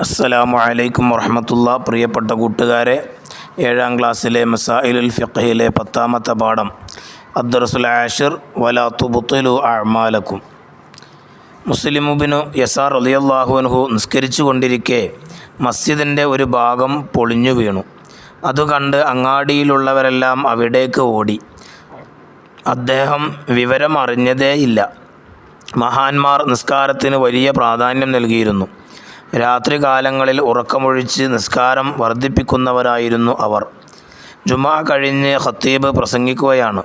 അസ്സലാമു അലൈക്കും വറഹ്മത്തുള്ളാ. പ്രിയപ്പെട്ട കൂട്ടുകാരെ, 7ാം ക്ലാസ്സിലെ മസായിലുൽ ഫിഖ്ഹിലെ 10ാമത്തെ പാഠം അദ്ദർസുൽ ആഷിർ വലാ തുബ്തിലു അഅ്മാലക്കും. മുസ്ലിം ഇബ്നു യസാർ റളിയല്ലാഹു അൻഹു നിസ്കരിച്ചു കൊണ്ടിരിക്കെ മസ്ജിദിൻ്റെ ഒരു ഭാഗം പൊളിഞ്ഞു വീണു. അത് കണ്ട് അങ്ങാടിയിലുള്ളവരെല്ലാം അവിടേക്ക് ഓടി. അദ്ദേഹം വിവരം അറിഞ്ഞതേയില്ല. മഹാന്മാർ നിസ്കാരത്തിന് വലിയ പ്രാധാന്യം നൽകിയിരുന്നു. രാത്രി കാലങ്ങളിൽ ഉറക്കമൊഴിച്ച് നിസ്കാരം വർദ്ധിപ്പിക്കുന്നവരായിരുന്നു അവർ. ജുമാ കഴിഞ്ഞ് ഖത്തീബ് പ്രസംഗിക്കുകയാണ്.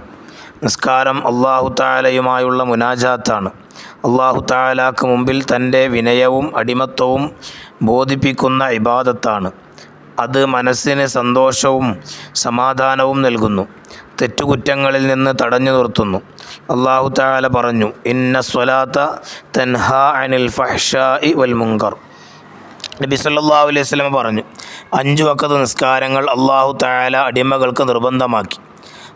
നിസ്കാരം അല്ലാഹു തആലയുമായുള്ള മുനാജാത്താണ്. അല്ലാഹു തആലാക്ക് മുമ്പിൽ തൻ്റെ വിനയവും അടിമത്വവും ബോധിപ്പിക്കുന്ന ഇബാദത്താണ്. അത് മനസ്സിന് സന്തോഷവും സമാധാനവും നൽകുന്നു, തെറ്റുകുറ്റങ്ങളിൽ നിന്ന് തടഞ്ഞു നിർത്തുന്നു. അല്ലാഹു തആല പറഞ്ഞു, ഇന്ന സ്വലാത്ത തൻഹാ അനിൽ ഫഹ്ശാഇ വൽ മുൻകർ. നബി സല്ലല്ലാഹു അലൈഹി വസല്ലം പറഞ്ഞു, 5 വഖത്ത് നിസ്കാരങ്ങൾ അല്ലാഹു തആല അടിമകൾക്ക് നിർബന്ധമാക്കി.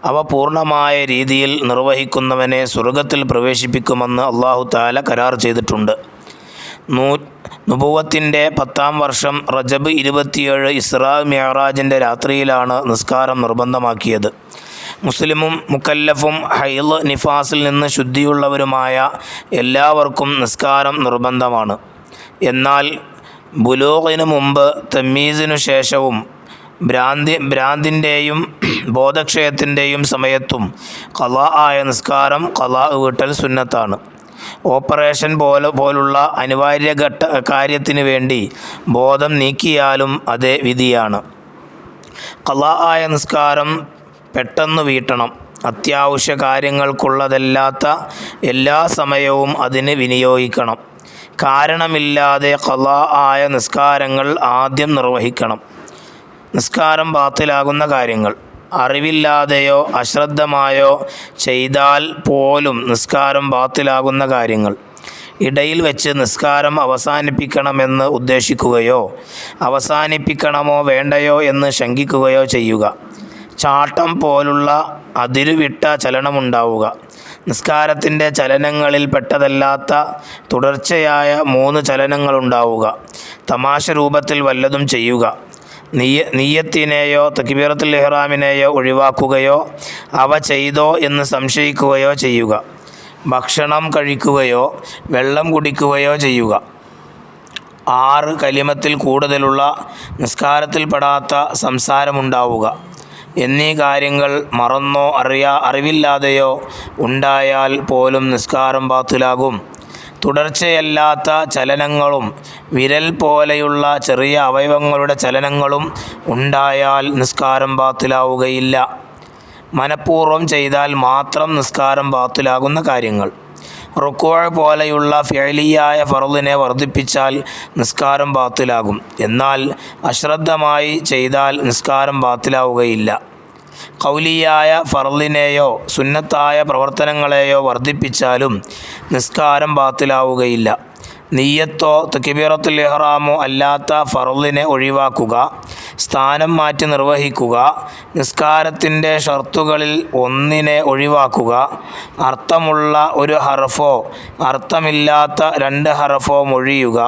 അവ പൂർണ്ണമായ രീതിയിൽ നിർവഹിക്കുന്നവനെ സ്വർഗത്തിൽ പ്രവേശിപ്പിക്കുമെന്ന് അല്ലാഹു തആല കരാർ ചെയ്തിട്ടുണ്ട്. നുബുവത്തിൻ്റെ 10ാം വർഷം റജബ് 27 ഇസ്രാ മിഅ്റാജിൻ്റെ രാത്രിയിലാണ് നിസ്കാരം നിർബന്ധമാക്കിയത്. മുസ്ലിമും മുക്കല്ലഫും ഹൈള് നിഫാസിൽ നിന്ന് ശുദ്ധിയുള്ളവരുമായ എല്ലാവർക്കും നിസ്കാരം നിർബന്ധമാണ്. എന്നാൽ ബുലൂഗിന് മുമ്പ് തമീസിനു ശേഷവും ഭ്രാന്തിൻ്റെയും ബോധക്ഷയത്തിൻ്റെയും സമയത്തും ഖളാ ആയ നിസ്കാരം ഖളാ വീട്ടൽ സുന്നത്താണ്. ഓപ്പറേഷൻ പോലുള്ള അനിവാര്യ കാര്യത്തിന് വേണ്ടി ബോധം നീക്കിയാലും അതേ വിധിയാണ്. ഖളാ ആയ നിസ്കാരം പെട്ടെന്ന് വീട്ടണം. അത്യാവശ്യ കാര്യങ്ങൾക്കുള്ളതല്ലാത്ത എല്ലാ സമയവും അതിന് വിനിയോഗിക്കണം. കാരണമില്ലാതെ ഖളാ ആയ നിസ്കാരങ്ങൾ ആദ്യം നിർവഹിക്കണം. നിസ്കാരം ബാത്തിലാകുന്ന കാര്യങ്ങൾ. അറിവില്ലാതെയോ അശ്രദ്ധമായോ ചെയ്താൽ പോലും നിസ്കാരം ബാത്തിലാകുന്ന കാര്യങ്ങൾ. ഇടയിൽ വെച്ച് നിസ്കാരം അവസാനിപ്പിക്കണമെന്ന് ഉദ്ദേശിക്കുകയോ അവസാനിപ്പിക്കണമോ വേണ്ടയോ എന്ന് ശങ്കിക്കുകയോ ചെയ്യുക. ചാട്ടം പോലുള്ള അതിരുവിട്ട ചലനമുണ്ടാവുക. നിസ്കാരത്തിൻ്റെ ചലനങ്ങളിൽ പെട്ടതല്ലാത്ത തുടർച്ചയായ 3 ചലനങ്ങളുണ്ടാവുക. തമാശ രൂപത്തിൽ വല്ലതും ചെയ്യുക. നിയ്യത്തിനെയോ തക്ബീറത്തുൽ ഇഹ്റാമിനെയോ ഒഴിവാക്കുകയോ അവ ചെയ്തോ എന്ന് സംശയിക്കുകയോ ചെയ്യുക. ഭക്ഷണം കഴിക്കുകയോ വെള്ളം കുടിക്കുകയോ ചെയ്യുക. 6 കലിമത്തിൽ കൂടുതലുള്ള നിസ്കാരത്തിൽപ്പെടാത്ത സംസാരമുണ്ടാവുക എന്നീ കാര്യങ്ങൾ മറന്നോ അറിവില്ലാതെയോ ഉണ്ടായാൽ പോലും നിസ്കാരം ബാത്തിലാകും. തുടർച്ചയല്ലാത്ത ചലനങ്ങളും വിരൽ പോലെയുള്ള ചെറിയ അവയവങ്ങളുടെ ചലനങ്ങളും ഉണ്ടായാൽ നിസ്കാരം ബാത്തിലാവുകയില്ല. മനഃപൂർവ്വം ചെയ്താൽ മാത്രം നിസ്കാരം ബാത്തിലാകുന്ന കാര്യങ്ങൾ. റുക്വഅ് പോലെയുള്ള ഫിഅലിയായ ഫർളിനെ വർദ്ധിപ്പിച്ചാൽ നിസ്കാരം ബാത്തിലാകും. എന്നാൽ അശ്രദ്ധമായി ചെയ്താൽ നിസ്കാരം ബാത്തിലാവുകയില്ല. ഖൗലിയായ ഫർളിനെയോ സുന്നത്തായ പ്രവർത്തനങ്ങളെയോ വർദ്ധിപ്പിച്ചാലും നിസ്കാരം ബാത്തിലാവുകയില്ല. നിയ്യത്തോ തക്ബീറത്തുൽ ഇഹ്റാമോ അല്ലാത്ത ഫർളിനെ ഒഴിവാക്കുക, സ്ഥാനം മാറ്റി നിർവഹിക്കുക, നിസ്കാരത്തിൻ്റെ ഷർത്തുകളിൽ ഒന്നിനെ ഒഴിവാക്കുക, അർത്ഥമുള്ള ഒരു ഹർഫോ അർത്ഥമില്ലാത്ത 2 ഹർഫോ മൊഴിയുക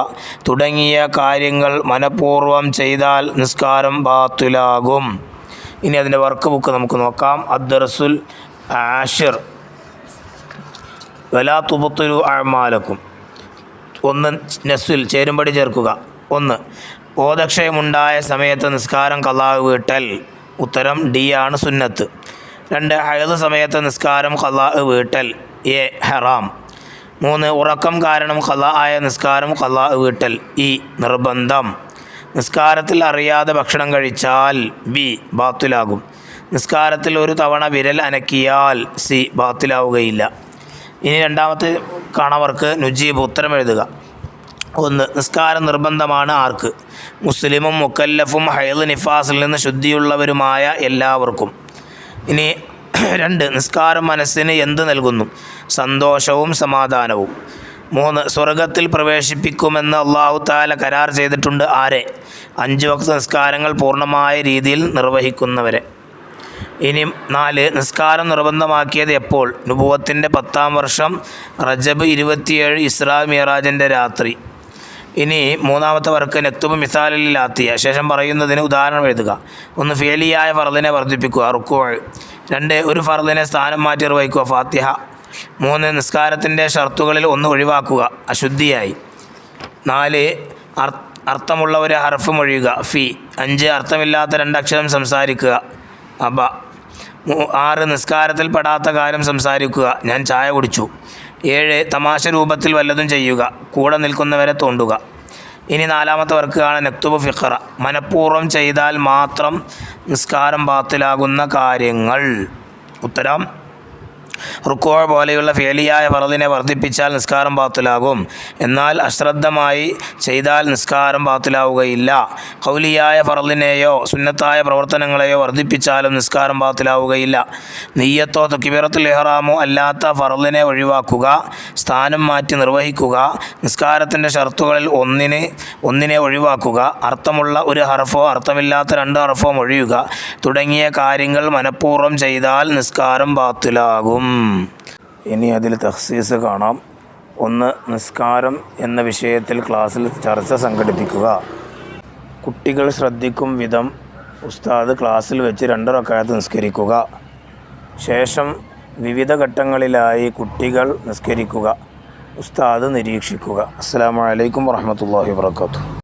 തുടങ്ങിയ കാര്യങ്ങൾ മനഃപൂർവ്വം ചെയ്താൽ നിസ്കാരം ബാത്തിലാകും. ഇനി അതിൻ്റെ വർക്ക് ബുക്ക് നമുക്ക് നോക്കാം. അദ്ദർസുൽ ആഷിർ വലാ തുബ്തിലു അഅ്മാലക്കും. 1 നസ്വിൽ ചേരുംപടി ചേർക്കുക. 1 ബോധക്ഷയമുണ്ടായ സമയത്ത് നിസ്കാരം ഖളാ വീട്ടൽ. ഉത്തരം ഡി ആണ് സുന്നത്ത്. 2 ഹൈള് സമയത്ത് നിസ്കാരം ഖളാ വീട്ടൽ. എ ഹറാം. 3 ഉറക്കം കാരണം ഖളാ ആയ നിസ്കാരം ഖളാ വീട്ടൽ. ഇ നിർബന്ധം. നിസ്കാരത്തിൽ അറിയാതെ ഭക്ഷണം കഴിച്ചാൽ ബി ബാത്തിലാകും. നിസ്കാരത്തിൽ ഒരു തവണ വിരൽ അനക്കിയാൽ സി ബാത്തിലാവുകയില്ല. ഇനി രണ്ടാമത്തെ കാണവർക്ക് നുജീബ് ഉത്തരം എഴുതുക. 1 നിസ്കാരം നിർബന്ധമാണ് ആർക്ക്? മുസ്ലിമും മുക്കല്ലഫും ഹൈള് നിഫാസിൽ നിന്ന് ശുദ്ധിയുള്ളവരുമായ എല്ലാവർക്കും. ഇനി 2 നിസ്കാരം മനസ്സിന് എന്ത് നൽകുന്നു? സന്തോഷവും സമാധാനവും. 3 സ്വർഗത്തിൽ പ്രവേശിപ്പിക്കുമെന്ന് അല്ലാഹു തആല കരാർ ചെയ്തിട്ടുണ്ട്. ആരെ? 5 വഖ്ത് നിസ്കാരങ്ങൾ പൂർണ്ണമായ രീതിയിൽ നിർവഹിക്കുന്നവരെ. ഇനി 4 നിസ്കാരം നിർബന്ധമാക്കിയത് എപ്പോൾ? നുബുവത്തിൻ്റെ 10ാം വർഷം റജബ് 27 ഇസ്രാ മിഅ്റാജിൻ്റെ രാത്രി. ഇനി മൂന്നാമത്തെ വർക്ക് നക്തുബ് മിസാലിലാത്തിയ ശേഷം പറയുന്നതിന് ഉദാഹരണം എഴുതുക. ഒന്ന് ഫേലിയായ ഫർദിനെ വർദ്ധിപ്പിക്കുക, റുക്കൂ. 2 ഒരു ഫർദിനെ സ്ഥാനം മാറ്റി നിർവഹിക്കുക, ഫാത്തിഹ. 3 നിസ്കാരത്തിൻ്റെ ഷർത്തുകളിൽ ഒന്ന് ഒഴിവാക്കുക, അശുദ്ധിയായി. 4 അർത്ഥമുള്ള ഒരു ഹർഫ് മൊഴിയുക, ഫി. 5 അർത്ഥമില്ലാത്ത 2 അക്ഷരം സംസാരിക്കുക, അബ. 6 നിസ്കാരത്തിൽ പെടാത്ത കാര്യം സംസാരിക്കുക, ഞാൻ ചായ കുടിച്ചു. 7 തമാശ രൂപത്തിൽ വല്ലതും ചെയ്യുക, കൂടെ നിൽക്കുന്നവരെ തോണ്ടുക. ഇനി നാലാമത്തെ വർക്കാണ് നക്തുബ് ഫിഖറ. മനഃപൂർവ്വം ചെയ്താൽ മാത്രം നിസ്കാരം ബാത്തിലാകുന്ന കാര്യങ്ങൾ. ഉത്തരം റുക്കൂ പോലെയുള്ള ഫേലിയായ ഫർദിനെ വർദ്ധിപ്പിച്ചാൽ നിസ്കാരം ബാത്തിലാകും. എന്നാൽ അശ്രദ്ധമായി ചെയ്താൽ നിസ്കാരം ബാത്തിലാവുകയില്ല. ഖൗലിയായ ഫർദിനെയോ സുന്നത്തായ പ്രവർത്തനങ്ങളെയോ വർദ്ധിപ്പിച്ചാലും നിസ്കാരം ബാത്തിലാവുകയില്ല. നിയ്യത്തോ തക്ബീറത്തുൽ ഇഹ്റാമോ അല്ലാത്ത ഫർദിനെ ഒഴിവാക്കുക, സ്ഥാനം മാറ്റി നിർവഹിക്കുക, നിസ്കാരത്തിൻ്റെ ഷർത്തുകളിൽ ഒന്നിനെ ഒഴിവാക്കുക, അർത്ഥമുള്ള ഒരു ഹർഫോ അർത്ഥമില്ലാത്ത 2 ഹർഫോ ഒഴിയുക തുടങ്ങിയ കാര്യങ്ങൾ മനഃപൂർവ്വം ചെയ്താൽ നിസ്കാരം ബാത്തിലാകും. ഇനി അതിൽ തഖ്സീസ് കാണാം. 1 നിസ്കാരം എന്ന വിഷയത്തിൽ ക്ലാസ്സിൽ ചർച്ച സംഘടിപ്പിക്കുക. കുട്ടികൾ ശ്രദ്ധിക്കും വിധം ഉസ്താദ് ക്ലാസ്സിൽ വെച്ച് 2 റക്അത്ത് നിസ്കരിക്കുക. ശേഷം വിവിധ ഘട്ടങ്ങളിലായി കുട്ടികൾ നിസ്കരിക്കുക. ഉസ്താദ് നിരീക്ഷിക്കുക. അസ്സലാമു അലൈക്കും വറഹ്മത്തുള്ളാഹി വബറകാതുഹു.